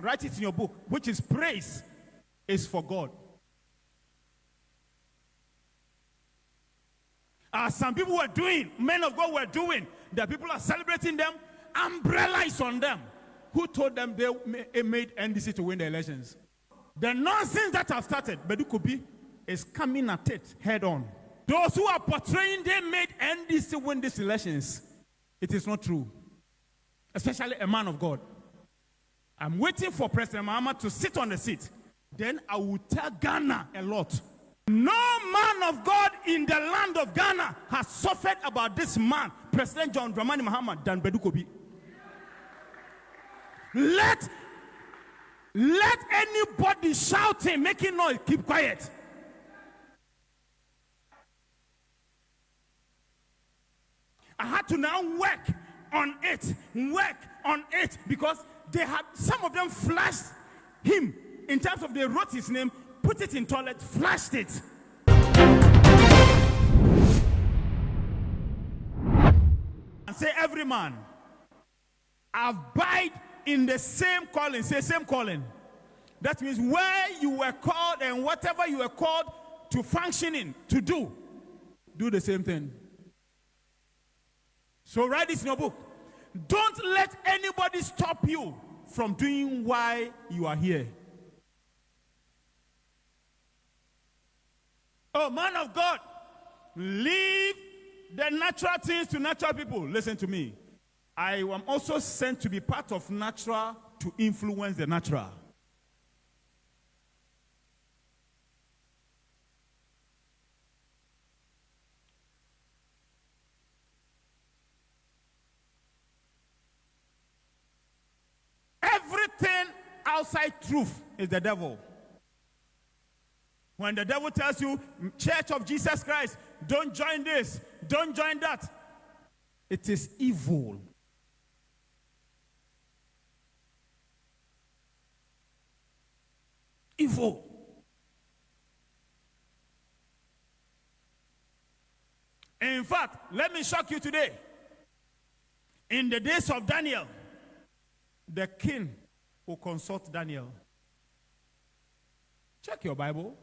write it in your book, which is praise is for God. Some people were doing, men of God were doing, the people are celebrating them, umbrella is on them. Who told them they made NDC to win the elections? The nonsense that have started, Badu Kobi is coming at it head on. Those who are portraying they made NDC win these elections, it is not true. Especially a man of God. I'm waiting for President Mahama to sit on the seat. Then I will tell Ghana a lot. No man of God in the land of Ghana has suffered about this man, President John Dramani Mahama, than Badu Kobi. Let anybody shouting, making noise, keep quiet. I had to now work on it, because they had, some of them flashed him in terms of they wrote his name, put it in toilet, flashed it. And say, every man abide in the same calling. Say, same calling. That means where you were called and whatever you were called to function in, to do the same thing. So write this in your book. Don't let anybody stop you from doing why you are here. Oh, man of God, leave the natural things to natural people. Listen to me. I am also sent to be part of natural to influence the natural. Everything outside truth is the devil. When the devil tells you, Church of Jesus Christ, don't join this, don't join that, it is evil. Evil. In fact, let me shock you today. In the days of Daniel, the king will consult Daniel. Check your Bible.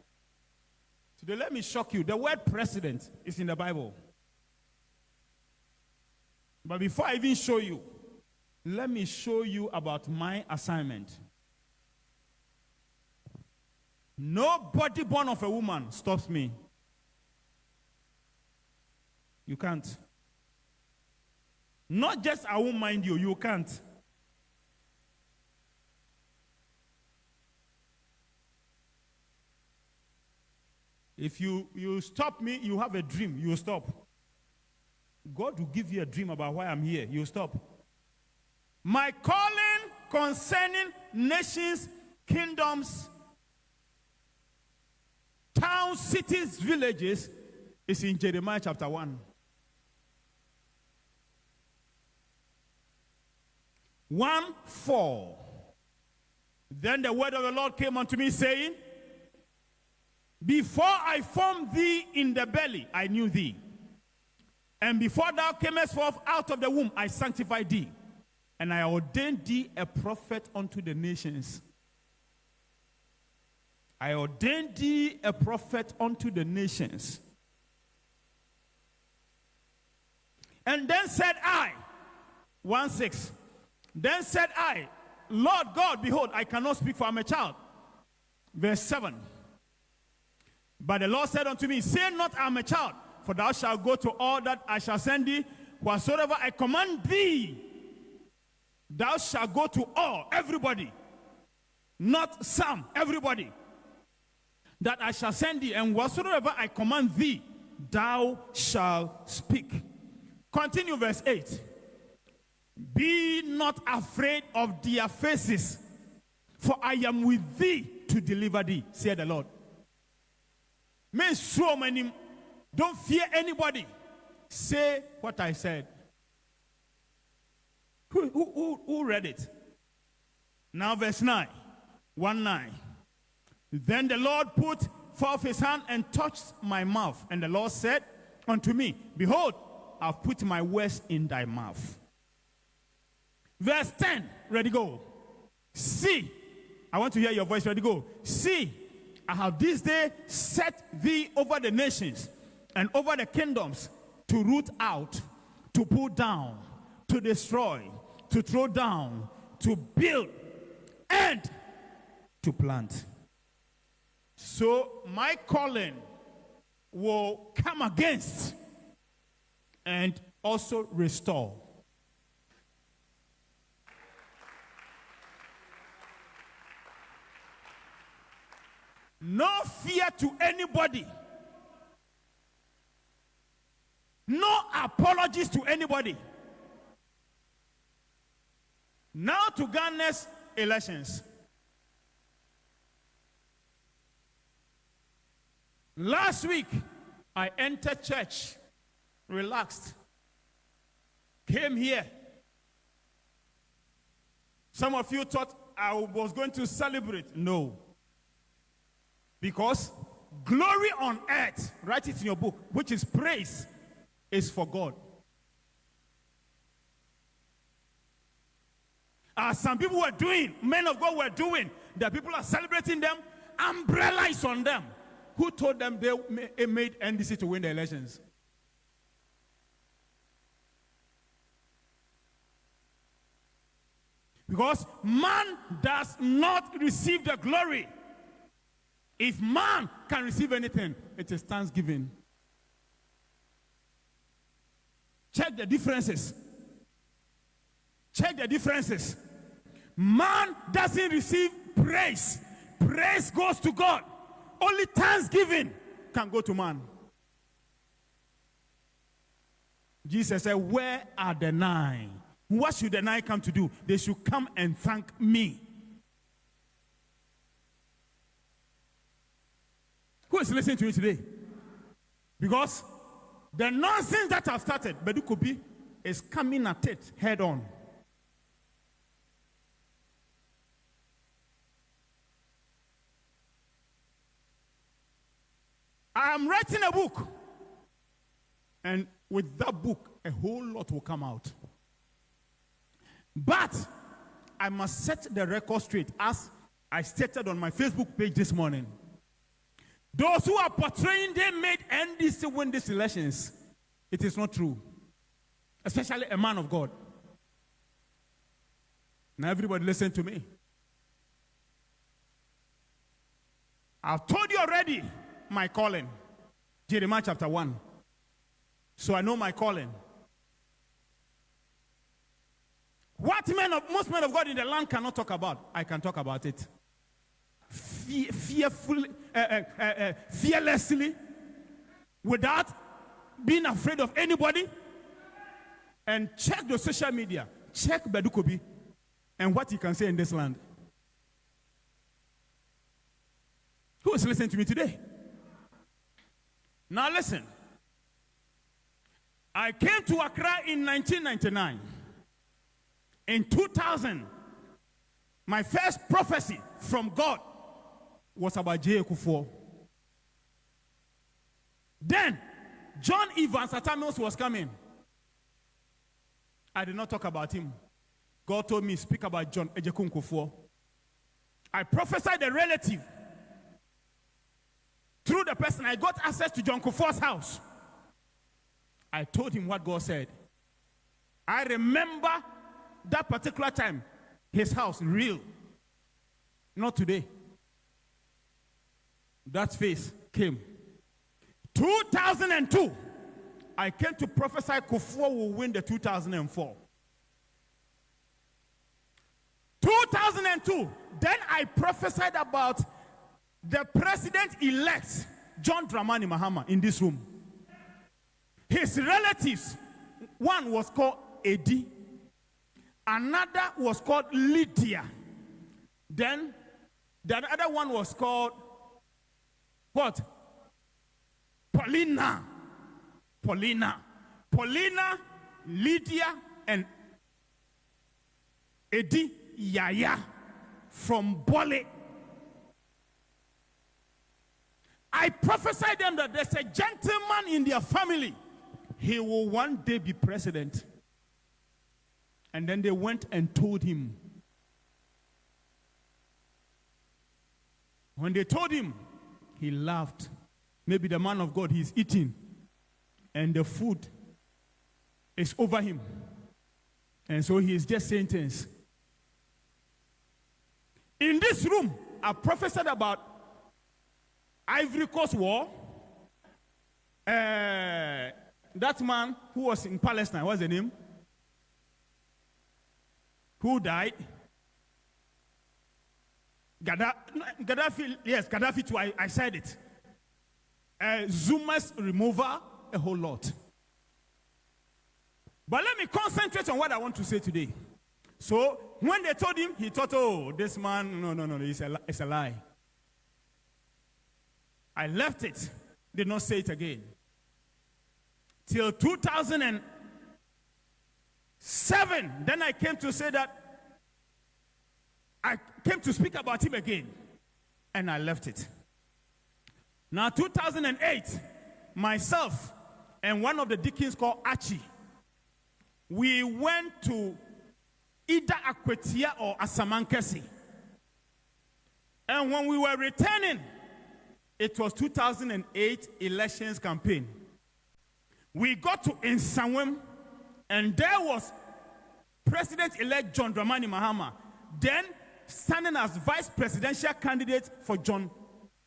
Today, let me shock you. The word president is in the Bible. But before I even show you, let me show you about my assignment. Nobody born of a woman stops me. You can't. Not just I won't mind you, you can't. If you stop me, you have a dream, you stop. God will give you a dream about why I'm here, you stop. My calling concerning nations, kingdoms, towns, cities, villages is in Jeremiah chapter 1. 1:4. Then the word of the Lord came unto me, saying, before I formed thee in the belly, I knew thee. And before thou camest forth out of the womb, I sanctified thee. And I ordained thee a prophet unto the nations. I ordained thee a prophet unto the nations. And then said I, 1:6. Then said I, Lord God, behold, I cannot speak, for I am a child. Verse 7. But the Lord said unto me, say not, I am a child, for thou shalt go to all that I shall send thee, whatsoever I command thee. Thou shalt go to all, everybody, not some, everybody, that I shall send thee, and whatsoever I command thee, thou shalt speak. Continue verse 8. Be not afraid of their faces, for I am with thee to deliver thee, said the Lord. Men so many, don't fear anybody. Say what I said. Who read it? Now verse 9. 1:9. Then the Lord put forth his hand and touched my mouth. And the Lord said unto me, behold, I've put my words in thy mouth. Verse 10. Ready, go. See, I want to hear your voice. Ready, go. See, I have this day set thee over the nations and over the kingdoms to root out, to pull down, to destroy, to throw down, to build, and to plant. So my calling will come against and also restore. No fear to anybody. No apologies to anybody. Now to Ghana's elections. Last week, I entered church, relaxed, came here. Some of you thought I was going to celebrate. No. Because glory on earth, write it in your book, which is praise, is for God. As some people were doing, men of God were doing, the people are celebrating them, umbrella is on them. Who told them they made NDC to win the elections? Because man does not receive the glory. If man can receive anything, it is thanksgiving. Check the differences. Check the differences. Man doesn't receive praise. Praise goes to God. Only thanksgiving can go to man. Jesus said, where are the 9? What should the 9 come to do? They should come and thank me. Who is listening to me today? Because the nonsense that I've started, Badu Kobi is coming at it head on. I am writing a book, and with that book, a whole lot will come out. But I must set the record straight, as I stated on my Facebook page this morning. Those who are portraying they made NDC win these elections, it is not true. Especially a man of God. Now everybody listen to me. I've told you already my calling. Jeremiah chapter 1. So I know my calling. What most men of God in the land cannot talk about, I can talk about it. Fearlessly, without being afraid of anybody. And check the social media. Check Badu Kobi and what he can say in this land. Who is listening to me today? Now listen. I came to Accra in 1999. In 2000, my first prophecy from God was about J. Kufuor. Then, John Evans Atamios was coming. I did not talk about him. God told me, speak about John Ejekun Kufuor. I prophesied a relative. Through the person, I got access to John Kufuor's house. I told him what God said. I remember that particular time, his house, real. Not today. That face came. 2002, I came to prophesy Kufuor will win the 2004. 2002, then I prophesied about the president-elect, John Dramani Mahama, in this room. His relatives, one was called Eddie, another was called Lydia. Then the other one was called what? Paulina, Lydia, and Eddie Yaya from Bole. I prophesied them that there's a gentleman in their family. He will one day be president. And then they went and told him. When they told him, he laughed. Maybe the man of God, he's eating, and the food is over him. And so he is just saying things. In this room, I prophesied about Ivory Coast War. That man who was in Palestine, what's the name? Who died? Gaddafi, yes, Gaddafi too, I said it. Zuma's removal, a whole lot. But let me concentrate on what I want to say today. So, when they told him, he thought, oh, this man, no, it's a lie. I left it, did not say it again. Till 2007, then I came to say that, I came to speak about him again, and I left it. Now, 2008, myself and one of the deacons called Archie, we went to either Akwetia or Asamankesi. And when we were returning, it was 2008 elections campaign. We got to Nsawam, and there was President-elect John Dramani Mahama, then standing as vice presidential candidate for John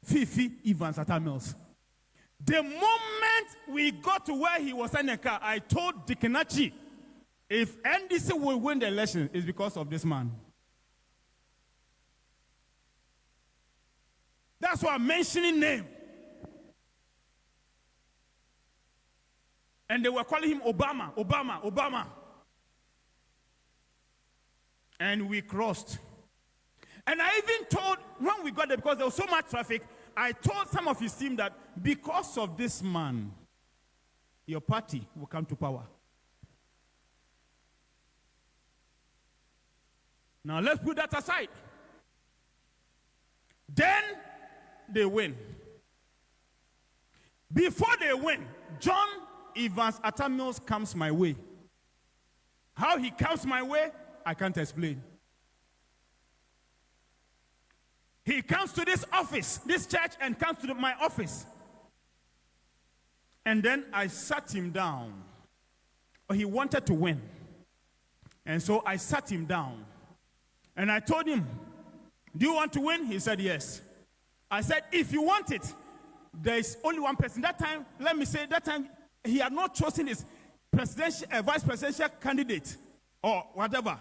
Fifi Evans at Mills. The moment we got to where he was in the car, I told Dikenachi, if NDC will win the election, it's because of this man. That's why I'm mentioning name. And they were calling him Obama. And we crossed. And I even told, when we got there, because there was so much traffic, I told some of his team that because of this man, your party will come to power. Now let's put that aside. Then they win. Before they win, John Evans Atamils comes my way. How he comes my way, I can't explain. He comes to this office, this church, and comes to my office. And then I sat him down. He wanted to win. And so I sat him down. And I told him, do you want to win? He said, yes. I said, if you want it, there is only one person. That time, let me say, that time, he had not chosen his presidential, vice presidential candidate or whatever.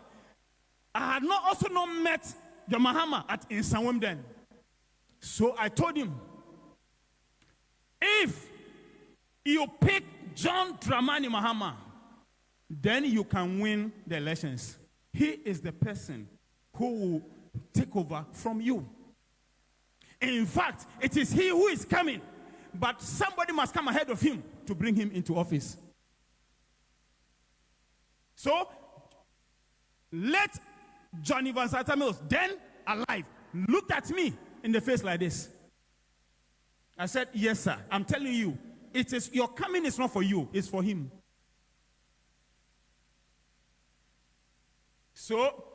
I had not also not met John Mahama at Nsawam then. So I told him, if you pick John Dramani Mahama, then you can win the elections. He is the person who will take over from you. In fact, it is he who is coming, but somebody must come ahead of him to bring him into office. So, let John Evans Mills, then alive, looked at me in the face like this. I said, yes, sir. I'm telling you, it is your coming is not for you, it's for him. So,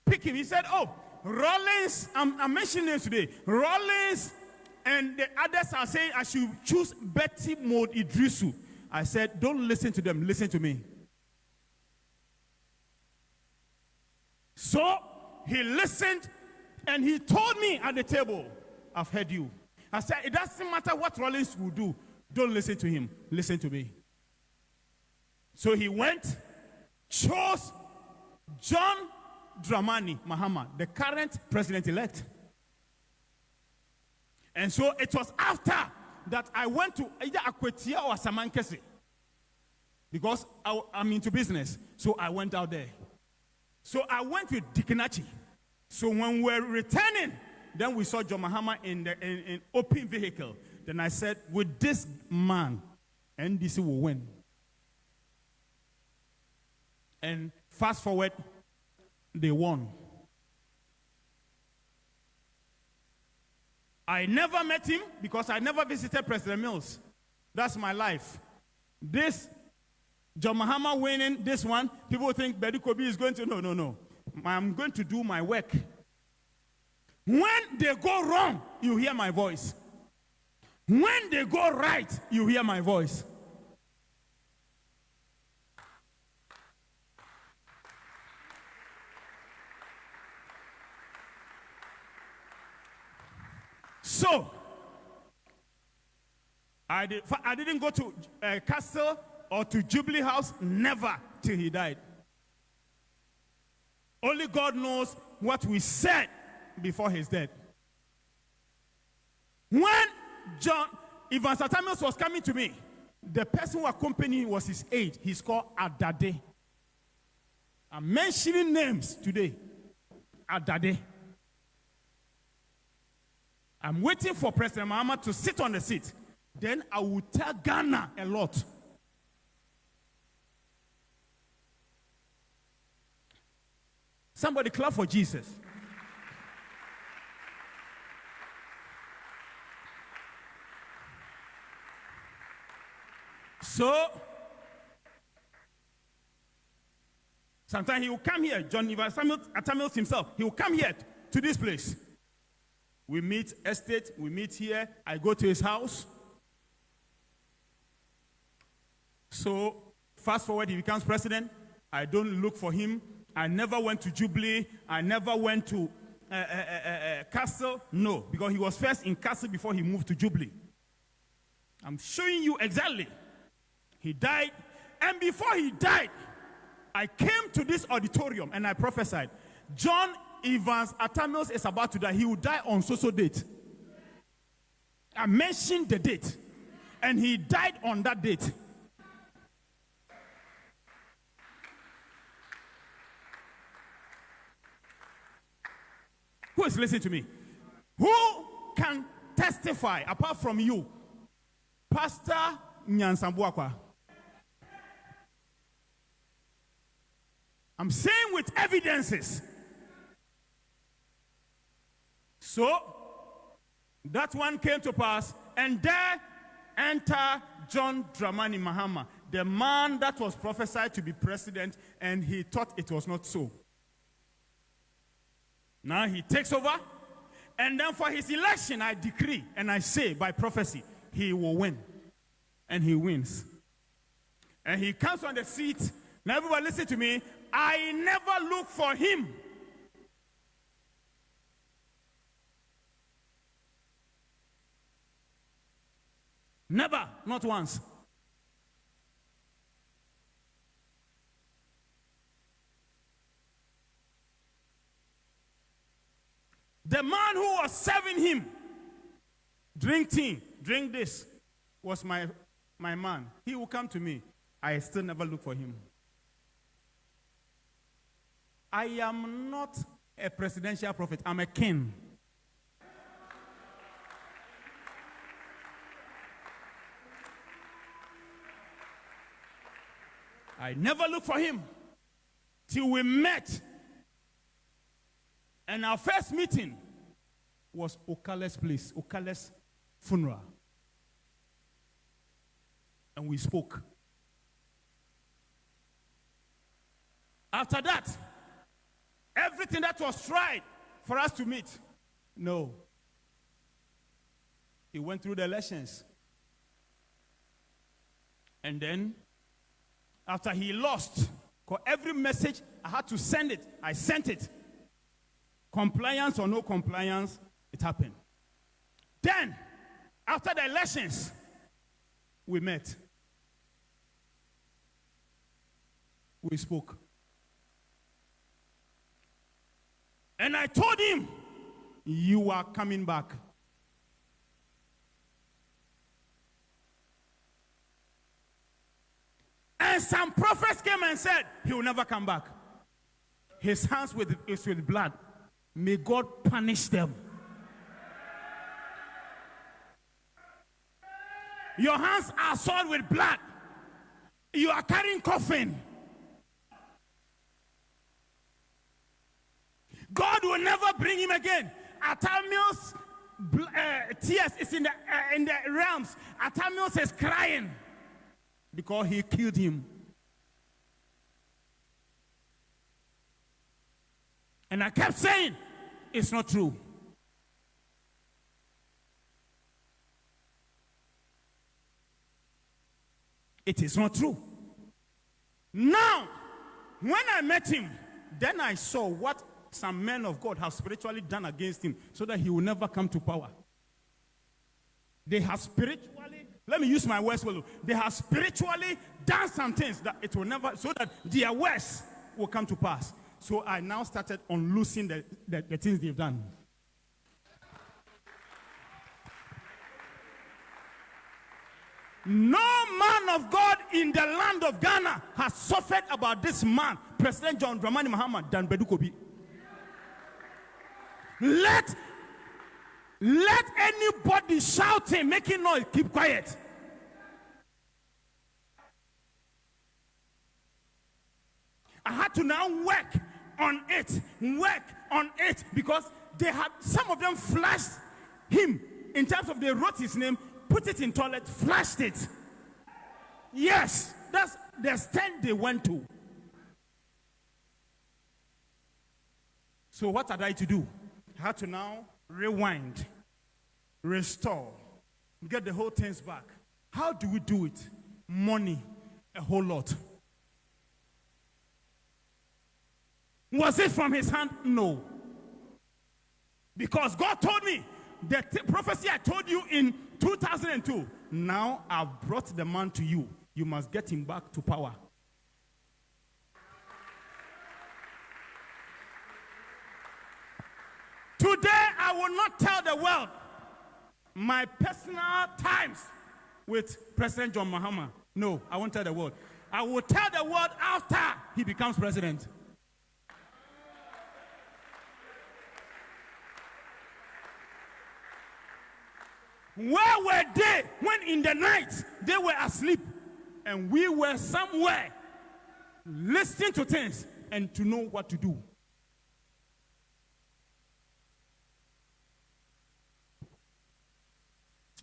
pick him. He said, oh, Rollins, I'm mentioning names today. Rollins and the others are saying I should choose Betty Maud Idrisu. I said, don't listen to them, listen to me. So he listened and he told me at the table, I've heard you. I said, it doesn't matter what Rollins will do. Don't listen to him, listen to me. So he went, chose John Dramani Mahama, the current president-elect. And so it was after that I went to either Akwetia or Samankesi, because I'm into business. So I went out there. So I went with Dikenachi. So when we were returning, then we saw John Mahama in open vehicle. Then I said, with this man, NDC will win. And fast forward, they won. I never met him because I never visited President Mills. That's my life. This John Mahama winning this one, people think Badu Kobi is going to, no. I'm going to do my work. When they go wrong, you hear my voice. When they go right, you hear my voice. So, I didn't go to Castle or to Jubilee House, never, till he died. Only God knows what we said before his death. When Evans Atamios was coming to me, the person who accompanied him was his aide. He's called Adade. I'm mentioning names today. Adade. I'm waiting for President Mahama to sit on the seat. Then I will tell Ghana a lot. Somebody clap for Jesus. So, sometimes he will come here, John Atamios himself, he will come here to this place. We meet estate, we meet here, I go to his house. So, fast forward, he becomes president. I don't look for him. I never went to Jubilee. I never went to Castle. No, because he was first in Castle before he moved to Jubilee. I'm showing you exactly. He died, and before he died, I came to this auditorium and I prophesied. John Evans Atamios is about to die. He will die on so date. I mentioned the date, and he died on that date. Who is listening to me? Who can testify apart from you? Pastor Nyansambuakwa. I'm saying with evidences. So, that one came to pass, and there enter John Dramani Mahama, the man that was prophesied to be president, and he thought it was not so. Now he takes over, and then for his election, I decree and I say by prophecy, he will win. And he wins. And he comes on the seat. Now everybody listen to me. I never look for him. Never, not once. The man who was serving him, drink tea, drink this, was my man. He will come to me. I still never look for him. I am not a presidential prophet. I'm a king. I never look for him till we met. And our first meeting was Okale's place, Okale's funeral. And we spoke. After that, everything that was tried for us to meet, no. He went through the elections. And then, after he lost, because every message I had to send it, I sent it. Compliance or no compliance, it happened. Then, after the elections, we met. We spoke. And I told him, you are coming back. And some prophets came and said, he will never come back. His hands is with blood. May God punish them. Your hands are soiled with blood. You are carrying coffin. God will never bring him again. Atamios' tears is in the realms. Atamios is crying because he killed him. And I kept saying, it's not true. It is not true. Now, when I met him, then I saw what some men of God have spiritually done against him so that he will never come to power. They have spiritually, let me use my words well, they have spiritually done some things that it will never, so that their words will come to pass. So I now started unloosing the things they've done. No man of God in the land of Ghana has suffered about this man, President John Dramani Mahama, than Badu Kobi. Let anybody shouting, making noise, keep quiet. I had to now work on it, because they had, some of them flashed him in terms of they wrote his name, put it in toilet, flashed it. Yes, that's the extent they went to. So what had I to do? I had to now rewind, restore, get the whole things back. How do we do it? Money, a whole lot. Was it from his hand? No. Because God told me, the prophecy I told you in 2002, now I've brought the man to you. You must get him back to power. Today, I will not tell the world my personal times with President John Mahama. No, I won't tell the world. I will tell the world after he becomes president. Where were they when in the night they were asleep and we were somewhere listening to things and to know what to do?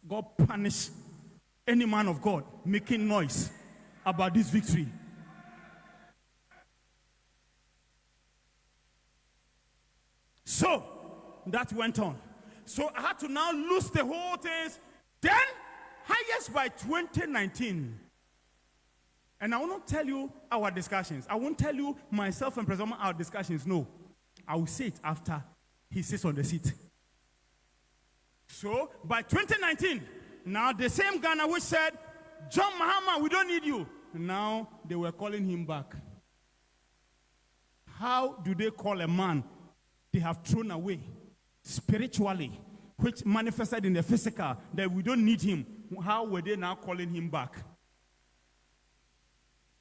God punish any man of God making noise about this victory. So that went on. So I had to now lose the whole things. Then, highest by 2019. And I will not tell you our discussions. I won't tell you myself and President our discussions. No. I will say it after he sits on the seat. So, by 2019, now the same Ghana which said, John Mahama, we don't need you. Now they were calling him back. How do they call a man they have thrown away spiritually, which manifested in the physical, that we don't need him? How were they now calling him back?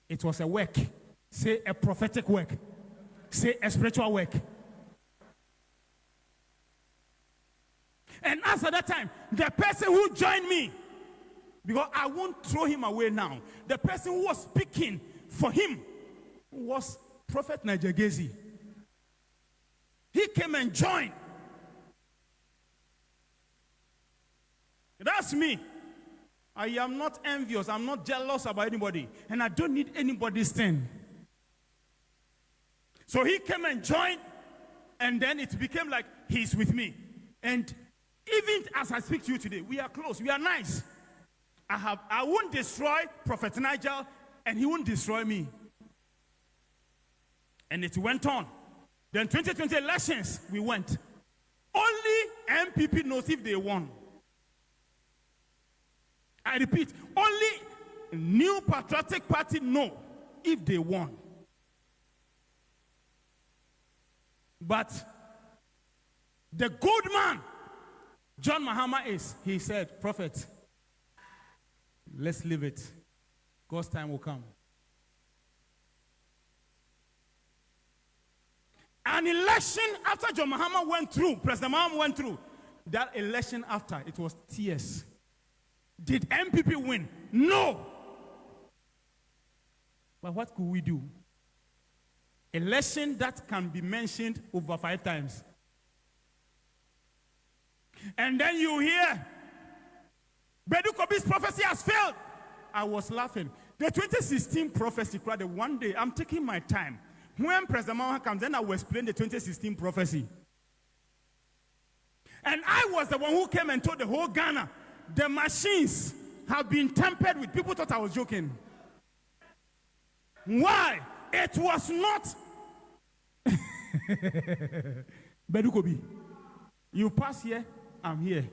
It was a work. Say a prophetic work. Say a spiritual work. And as at that time, the person who joined me, because I won't throw him away now, the person who was speaking for him was Prophet Najagezi. He came and joined. That's me. I am not envious. I'm not jealous about anybody. And I don't need anybody's thing. So he came and joined. And then it became like he's with me. And even as I speak to you today, we are close. We are nice. I won't destroy Prophet Nigel. And he won't destroy me. And it went on. Then 2020 elections, we went. Only MPP knows if they won. I repeat, only New Patriotic Party know if they won. But the good man, John Mahama he said, Prophet, let's leave it. God's time will come. An election after John Mahama went through, President Mahama went through, that election after, it was tears. Did MPP win? No. But what could we do? Election that can be mentioned over 5 times. And then you hear, Badu Kobi's prophecy has failed. I was laughing. The 2016 prophecy, one day, I'm taking my time. When President Mahama comes, then I will explain the 2016 prophecy. And I was the one who came and told the whole Ghana, the machines have been tampered with. People thought I was joking. Why? It was not. Badu Kobi. You pass here, I'm here.